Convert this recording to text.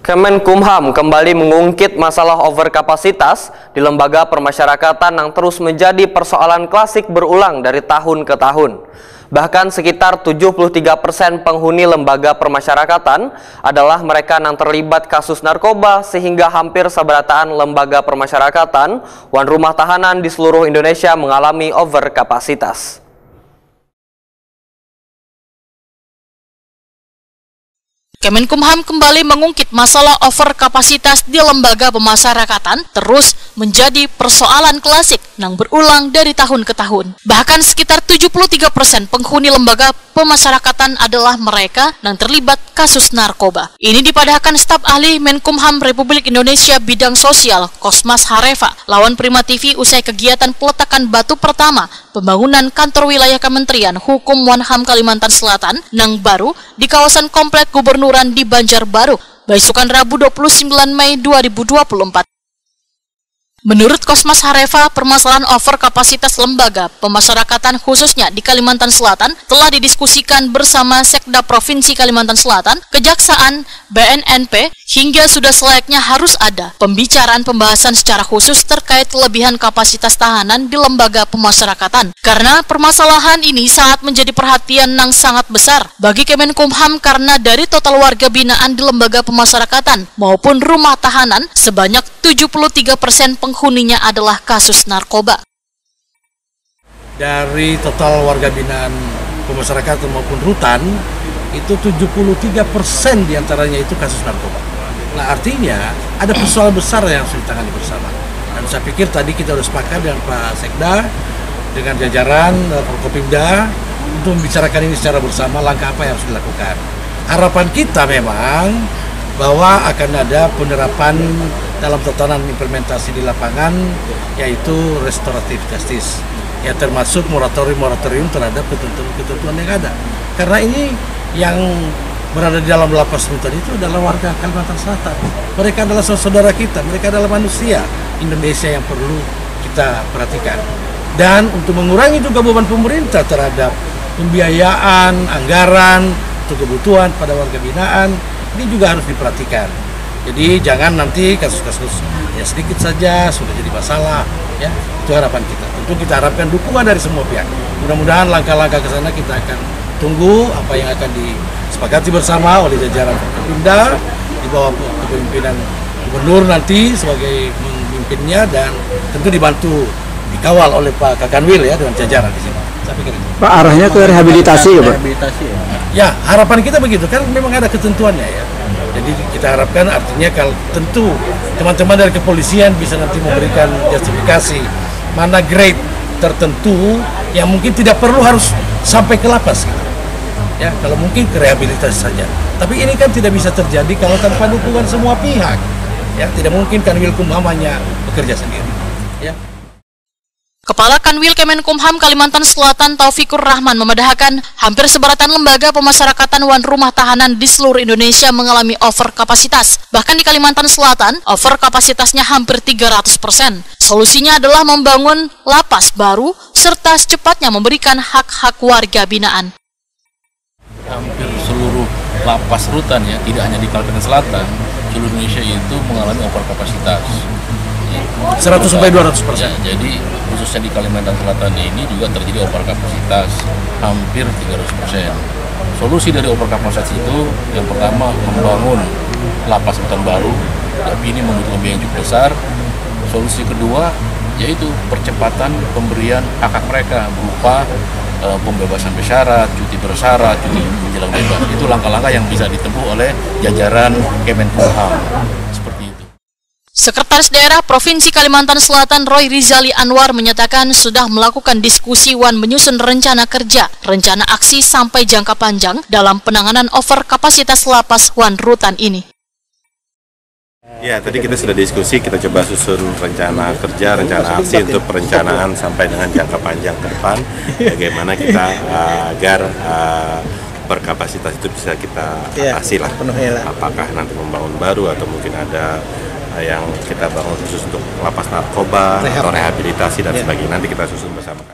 Kemenkumham kembali mengungkit masalah overkapasitas di lembaga permasyarakatan yang terus menjadi persoalan klasik berulang dari tahun ke tahun. Bahkan sekitar 73% penghuni lembaga permasyarakatan adalah mereka yang terlibat kasus narkoba, sehingga hampir seberataan lembaga permasyarakatan wan rumah tahanan di seluruh Indonesia mengalami overkapasitas. Kemenkumham kembali mengungkit masalah overkapasitas di lembaga pemasyarakatan terus menjadi persoalan klasik yang berulang dari tahun ke tahun. Bahkan sekitar 73% penghuni lembaga pemasyarakatan adalah mereka yang terlibat kasus narkoba. Ini dipadahkan staf ahli Menkumham Republik Indonesia bidang sosial Kosmas Harefa lawan Prima TV usai kegiatan peletakan batu pertama pembangunan kantor wilayah Kementerian Hukum dan HAM Kalimantan Selatan yang baru di kawasan Komplek Gubernuran di Banjarbaru, besokan Rabu 29 Mei 2024. Menurut Kosmas Harefa, permasalahan overkapasitas lembaga pemasyarakatan khususnya di Kalimantan Selatan telah didiskusikan bersama Sekda Provinsi Kalimantan Selatan, Kejaksaan, BNNP, hingga sudah selayaknya harus ada pembicaraan pembahasan secara khusus terkait kelebihan kapasitas tahanan di lembaga pemasyarakatan. Karena permasalahan ini sangat menjadi perhatian yang sangat besar bagi Kemenkumham karena dari total warga binaan di lembaga pemasyarakatan maupun rumah tahanan sebanyak 73% penghuninya adalah kasus narkoba. Dari total warga binaan pemasyarakatan maupun rutan, itu 73% diantaranya itu kasus narkoba. Nah, artinya ada persoalan besar yang harus ditangani bersama. Dan saya pikir tadi kita sudah sepakat dengan Pak Sekda, dengan jajaran Forkopimda, untuk membicarakan ini secara bersama, langkah apa yang harus dilakukan. Harapan kita memang bahwa akan ada penerapan dalam tatanan implementasi di lapangan, yaitu restoratif justice, ya termasuk moratorium terhadap ketentuan yang ada. Karena ini yang berada di dalam lapas rutan itu adalah warga Kalimantan Selatan. Mereka adalah saudara kita, mereka adalah manusia Indonesia yang perlu kita perhatikan. Dan untuk mengurangi juga beban pemerintah terhadap pembiayaan, anggaran, untuk kebutuhan pada warga binaan, ini juga harus diperhatikan. Jadi jangan nanti kasus-kasus ya sedikit saja sudah jadi masalah, ya. Itu harapan kita. Tentu kita harapkan dukungan dari semua pihak. Mudah-mudahan langkah-langkah ke sana kita akan tunggu apa yang akan disepakati bersama oleh jajaran Forkopimda di bawah kepemimpinan gubernur nanti sebagai pemimpinnya, dan tentu dibantu dikawal oleh Pak Kakanwil ya dengan jajaran di sini. Saya pikir itu. Pak, arahnya ke rehabilitasi ya, Pak? Rehabilitasi ya. Ya, harapan kita begitu kan, memang ada ketentuannya ya. Jadi kita harapkan artinya kalau tentu teman-teman dari kepolisian bisa nanti memberikan justifikasi mana grade tertentu yang mungkin tidak perlu harus sampai ke lapas gitu. Ya, kalau mungkin ke rehabilitasi saja. Tapi ini kan tidak bisa terjadi kalau tanpa dukungan semua pihak. Ya, tidak mungkin Kanwil Kumham hanya bekerja sendiri. Ya. Kepala Kanwil Kemenkumham Kalimantan Selatan Taufikur Rahman memedahkan hampir seberatan lembaga pemasyarakatan wan rumah tahanan di seluruh Indonesia mengalami overkapasitas. Bahkan di Kalimantan Selatan, overkapasitasnya hampir 300%. Solusinya adalah membangun lapas baru serta secepatnya memberikan hak-hak warga binaan. Hampir seluruh lapas rutan ya, tidak hanya di Kalimantan Selatan, seluruh Indonesia itu mengalami overkapasitas. 100-200%. Ya, jadi khususnya di Kalimantan Selatan ini juga terjadi overkapasitas hampir 300%. Solusi dari overkapasitas itu yang pertama membangun lapas rutan baru, tapi ini membutuhkan biaya yang cukup besar. Solusi kedua yaitu percepatan pemberian hak-hak mereka berupa pembebasan bersyarat, cuti bersyarat, cuti menjelang bebas. Itu langkah-langkah yang bisa ditempuh oleh jajaran Kemenkumham. Seperti itu. Sekretaris Daerah Provinsi Kalimantan Selatan Roy Rizali Anwar menyatakan sudah melakukan diskusi wan menyusun rencana kerja, rencana aksi sampai jangka panjang dalam penanganan overkapasitas lapas wan rutan ini. Ya, tadi kita sudah diskusi, kita coba susun rencana kerja, rencana aksi untuk perencanaan sampai dengan jangka panjang ke depan. Bagaimana kita agar berkapasitas itu bisa kita atasi lah. Apakah nanti membangun baru atau mungkin ada yang kita bangun khusus untuk lapas narkoba atau rehabilitasi dan sebagainya. Nanti kita susun bersama.